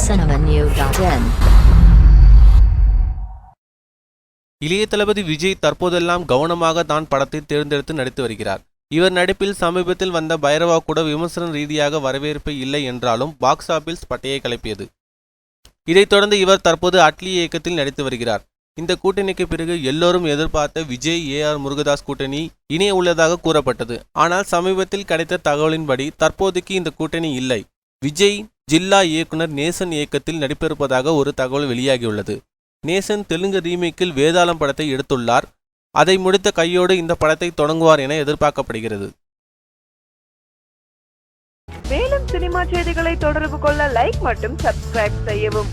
cinemanew.in. இளைய தளபதி விஜய் தற்போதெல்லாம் கவனமாக தான் படத்தை தேர்ந்தெடுத்து நடித்து வருகிறார். இவர் நடிப்பில் சமீபத்தில் வந்த பைரவா கூட விமர்சன ரீதியாக வரவேற்பு இல்லை என்றாலும் பாக்ஸ் ஆபீஸ் பட்டையை கிளப்பியது. இதைத் தொடர்ந்து இவர் தற்போது அட்லி இயக்கத்தில் நடித்து வருகிறார். இந்த கூட்டணிக்கு பிறகு எல்லோரும் எதிர்பார்த்த விஜய் ஏஆர் முருகதாஸ் கூட்டணி இணைய உள்ளதாக கூறப்பட்டது. ஆனால் சமீபத்தில் கிடைத்த தகவலின்படி தற்போதைக்கு இந்த கூட்டணி இல்லை. விஜய் ஜில்லா இயக்குனர் நேசன் இயக்கத்தில் நடிப்பிருப்பதாக ஒரு தகவல் வெளியாகியுள்ளது. நேசன் தெலுங்கு ரீமேக்கில் வேதாளம் படத்தை எடுத்துள்ளார். அதை முடித்த கையோடு இந்த படத்தை தொடங்குவார் என எதிர்பார்க்கப்படுகிறது. மேலும் சினிமா செய்திகளை தொடர்பு கொள்ள லைக் மற்றும் சப்ஸ்கிரைப் செய்யவும்.